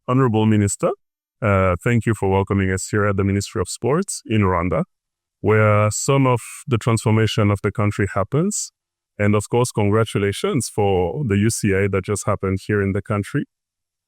Honorable Minister, thank you for welcoming us here at the Ministry of Sports in Rwanda, where some of the transformation of the country happens. And of course, congratulations for the UCA that just happened here in the country.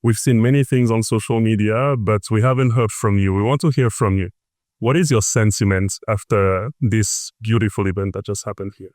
We've seen many things on social media, but we haven't heard from you. We want to hear from you. What is your sentiment after this beautiful event that just happened here?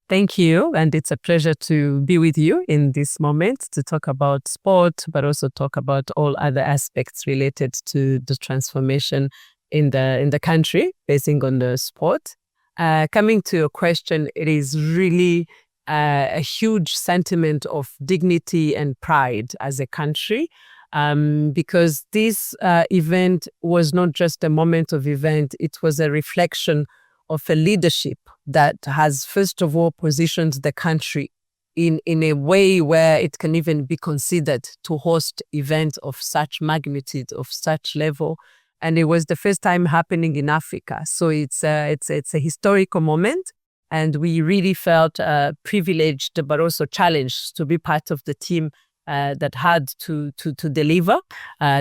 Thank you. And it's a pleasure to be with you in this moment to talk about sport, but also talk about all other aspects related to the transformation in the country, basing on the sport. Coming to your question, it is really a huge sentiment of dignity and pride as a country, because this event was not just a moment of event, it was a reflection of a leadership that has, first of all, positioned the country in a way where it can even be considered to host events of such magnitude, of such level. And it was the first time happening in Africa. So it's a historical moment. And we really felt privileged, but also challenged to be part of the team that had to deliver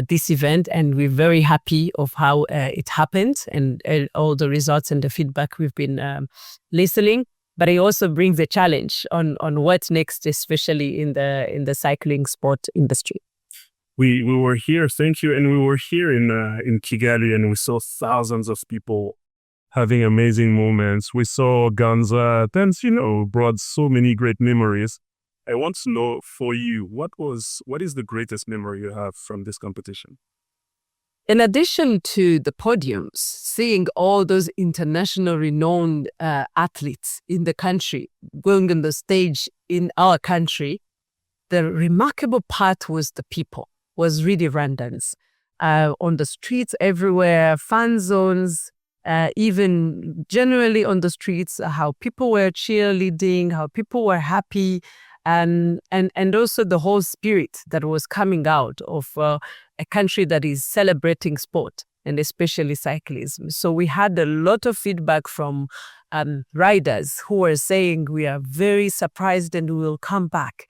this event. And we're very happy of how it happened and all the results and the feedback we've been listening. But it also brings a challenge on what's next, especially in the cycling sport industry. We were here, thank you, and we were here in Kigali, and we saw thousands of people having amazing moments. We saw Ganza, dance, brought so many great memories. I want to know for you, what is the greatest memory you have from this competition? In addition to the podiums, seeing all those international renowned athletes in the country going on the stage in our country, the remarkable part was the people, was really Rwandans. On the streets everywhere, fan zones, even generally on the streets, how people were cheerleading, how people were happy, and also the whole spirit that was coming out of a country that is celebrating sport and especially cyclism. So we had a lot of feedback from riders who were saying we are very surprised and we will come back.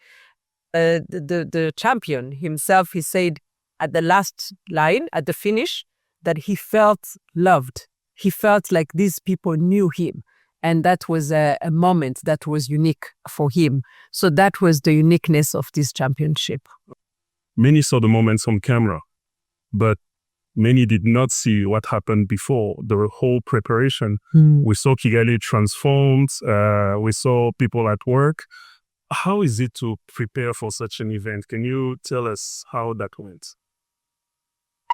The champion himself, he said at the last line, at the finish, that he felt loved. He felt like these people knew him. And that was a moment that was unique for him. So that was the uniqueness of this championship. Many saw the moments on camera, but many did not see what happened before, the whole preparation. We saw Kigali transformed. We saw people at work. How is it to prepare for such an event? Can you tell us how that went?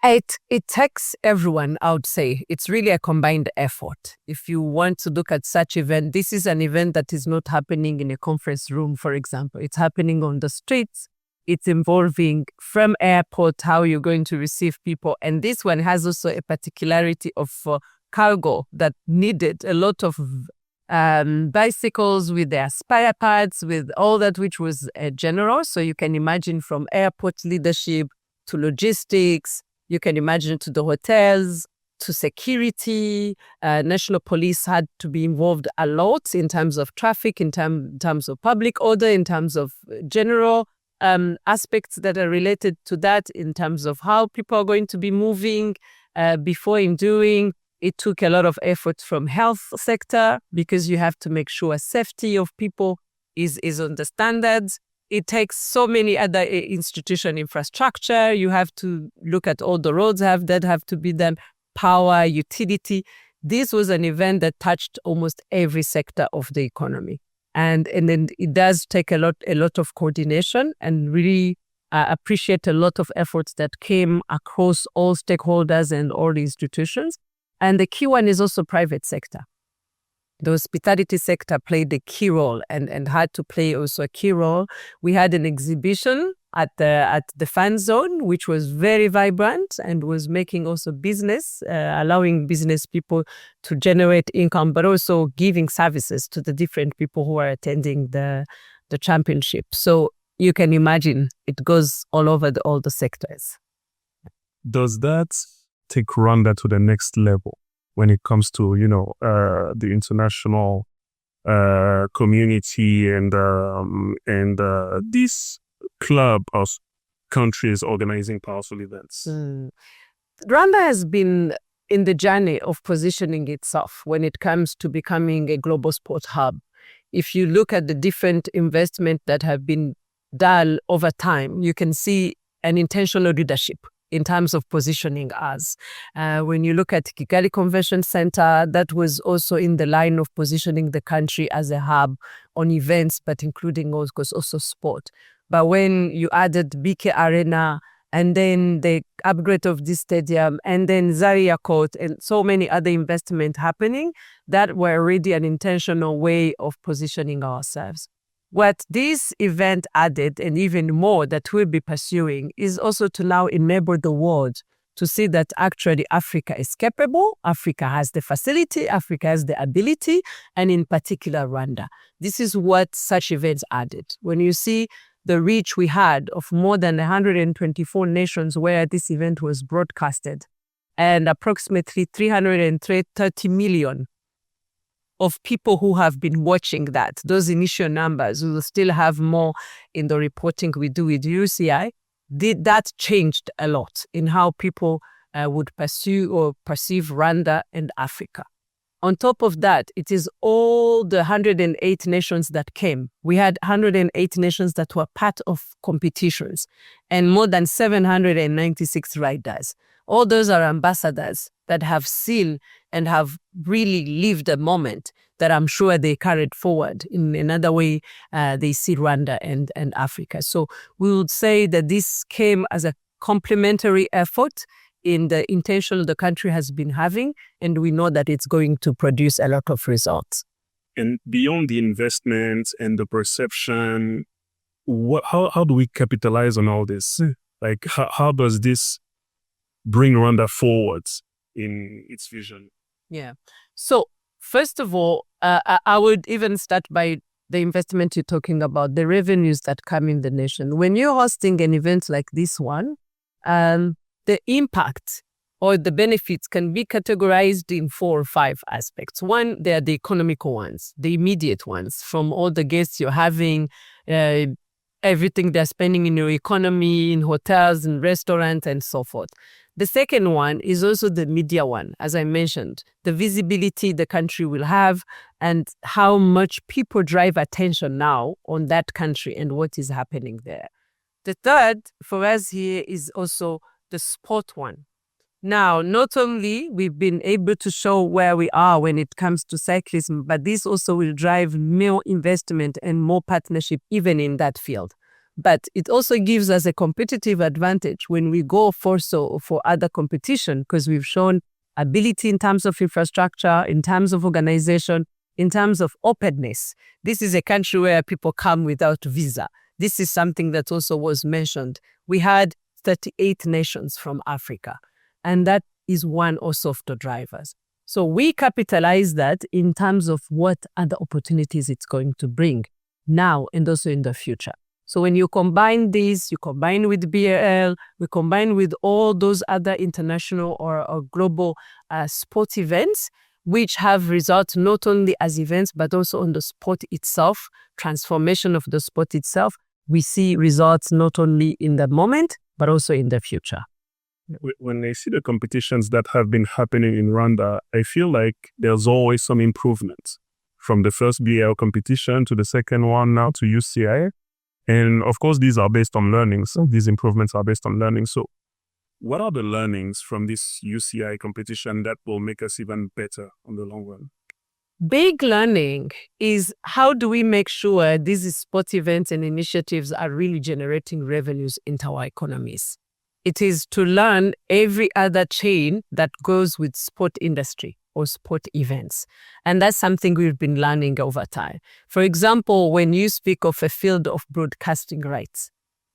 It takes everyone, I would say. It's really a combined effort. If you want to look at such event, this is an event that is not happening in a conference room, for example. It's happening on the streets. It's involving from airport, how you're going to receive people. And this one has also a particularity of cargo that needed a lot of bicycles with their spare parts, with all that which was general. So you can imagine from airport leadership to logistics, you can imagine to the hotels, to security. National police had to be involved a lot in terms of traffic, in terms of public order, in terms of general aspects that are related to that, in terms of how people are going to be moving before and during. It took a lot of effort from health sector because you have to make sure safety of people is on the standards. It takes so many other institution infrastructure. You have to look at all the roads that have to be done, power, utility. This was an event that touched almost every sector of the economy. And then it does take a lot of coordination, and really appreciate a lot of efforts that came across all stakeholders and all the institutions. And the key one is also private sector. The hospitality sector played a key role and had to play also a key role. We had an exhibition at the fan zone, which was very vibrant and was making also business, allowing business people to generate income, but also giving services to the different people who are attending the championship. So you can imagine it goes all over all the sectors. Does that take Rwanda to the next level when it comes to, the international community and this club of countries organizing powerful events? Rwanda has been in the journey of positioning itself when it comes to becoming a global sport hub. If you look at the different investments that have been done over time, you can see an intentional leadership in terms of positioning us. When you look at Kigali Convention Center, that was also in the line of positioning the country as a hub on events, but including also sport. But when you added BK Arena, and then the upgrade of this stadium, and then Zaria Court, and so many other investments happening, that were already an intentional way of positioning ourselves. What this event added, and even more that we'll be pursuing, is also to now enable the world to see that actually Africa is capable, Africa has the facility, Africa has the ability, and in particular Rwanda. This is what such events added. When you see the reach we had of more than 124 nations where this event was broadcasted, and approximately 330 million of people who have been watching that. Those initial numbers, we will still have more in the reporting we do with UCI. That changed a lot in how people would pursue or perceive Rwanda and Africa. On top of that, it is all the 108 nations that came. We had 108 nations that were part of competitions and more than 796 riders. All those are ambassadors that have seen and have really lived a moment that I'm sure they carried forward in another way they see Rwanda and Africa. So we would say that this came as a complementary effort in the intention the country has been having, and we know that it's going to produce a lot of results. And beyond the investment and the perception, how do we capitalize on all this? Like, how does this bring Rwanda forward in its vision? Yeah. So first of all, I would even start by the investment you're talking about, the revenues that come in the nation. When you're hosting an event like this one, the impact or the benefits can be categorized in 4 or 5 aspects. One, they are the economical ones, the immediate ones, from all the guests you're having, everything they're spending in your economy, in hotels, in restaurants, and so forth. The second one is also the media one, as I mentioned, the visibility the country will have and how much people drive attention now on that country and what is happening there. The third for us here is also the sport one. Now, not only we've been able to show where we are when it comes to cyclism, but this also will drive more investment and more partnership even in that field. But it also gives us a competitive advantage when we go for other competition, because we've shown ability in terms of infrastructure, in terms of organization, in terms of openness. This is a country where people come without visa. This is something that also was mentioned. We had 38 nations from Africa, and that is one also of the drivers. So we capitalize that in terms of what other opportunities it's going to bring now and also in the future. So when you combine these, you combine with BRL, we combine with all those other international or global sport events, which have results not only as events, but also on the sport itself, transformation of the sport itself. We see results not only in the moment, but also in the future. When I see the competitions that have been happening in Rwanda, I feel like there's always some improvement from the first BL competition to the second one now to UCI. And of course, these are based on learnings. These improvements are based on learning. So what are the learnings from this UCI competition that will make us even better on the long run? Big learning is how do we make sure these sport events and initiatives are really generating revenues into our economies. It is to learn every other chain that goes with sport industry or sport events. And that's something we've been learning over time. For example, when you speak of a field of broadcasting rights,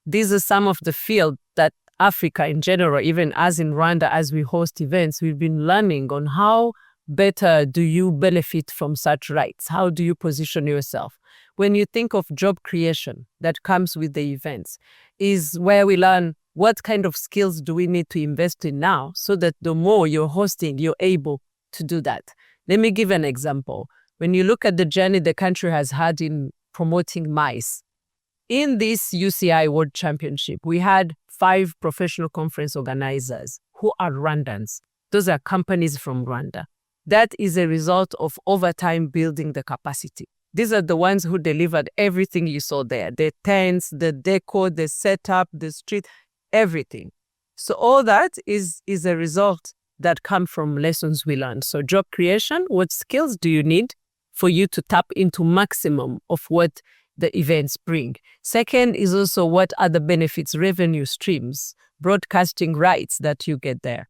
these are some of the fields that Africa in general, even as in Rwanda, as we host events, we've been learning on how better do you benefit from such rights? How do you position yourself? When you think of job creation that comes with the events, is where we learn what kind of skills do we need to invest in now so that the more you're hosting, you're able to do that. Let me give an example. When you look at the journey the country has had in promoting mice, in this UCI World Championship, we had 5 professional conference organizers who are Rwandans. Those are companies from Rwanda. That is a result of over time building the capacity. These are the ones who delivered everything you saw there, the tents, the decor, the setup, the street, everything. So all that is a result that come from lessons we learned. So job creation, what skills do you need for you to tap into maximum of what the events bring? Second is also what are the benefits, revenue streams, broadcasting rights that you get there.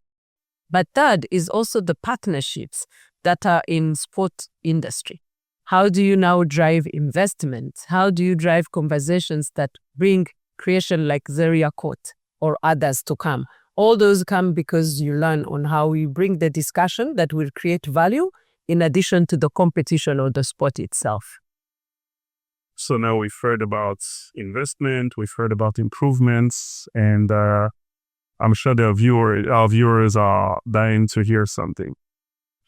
But third is also the partnerships that are in sport industry. How do you now drive investment? How do you drive conversations that bring creation like Zaria Court or others to come? All those come because you learn on how you bring the discussion that will create value in addition to the competition or the sport itself. So now we've heard about investment, we've heard about improvements, and I'm sure our viewers are dying to hear something.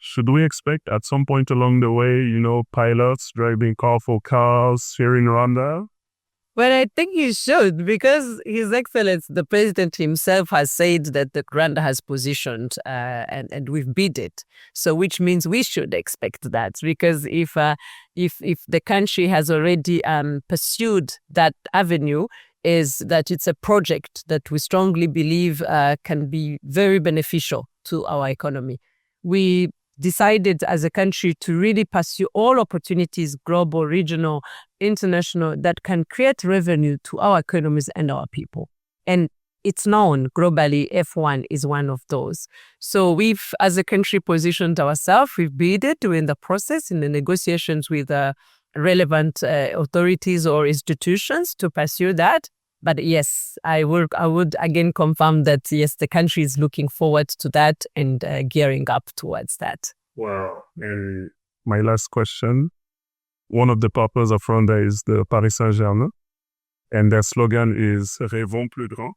Should we expect at some point along the way, pilots driving colorful cars here in Rwanda? Well, I think you should, because His Excellency, the President himself, has said that the Rwanda has positioned and we've bid it. So which means we should expect that, because if the country has already pursued that avenue, is that it's a project that we strongly believe can be very beneficial to our economy. We decided as a country to really pursue all opportunities, global, regional, international, that can create revenue to our economies and our people. And it's known globally, F1 is one of those. So we've, as a country, positioned ourselves. We've bidded during the process in the negotiations with relevant authorities or institutions to pursue that. But yes, I would again confirm that, yes, the country is looking forward to that and gearing up towards that. Wow. And my last question, one of the purposes of Rwanda is the Paris Saint-Germain, and their slogan is Rêvons plus grand,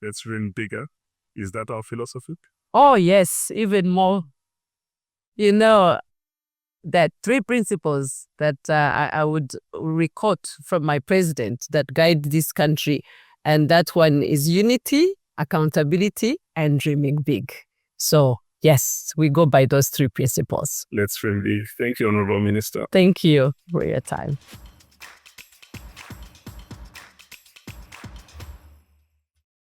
let's dream bigger. Is that our philosophy? Oh, yes, even more. That 3 principles that I would record from my president that guide this country. And that one is unity, accountability, and dreaming big. So yes, we go by those 3 principles. Let's dream big. Thank you, Honorable Minister. Thank you for your time.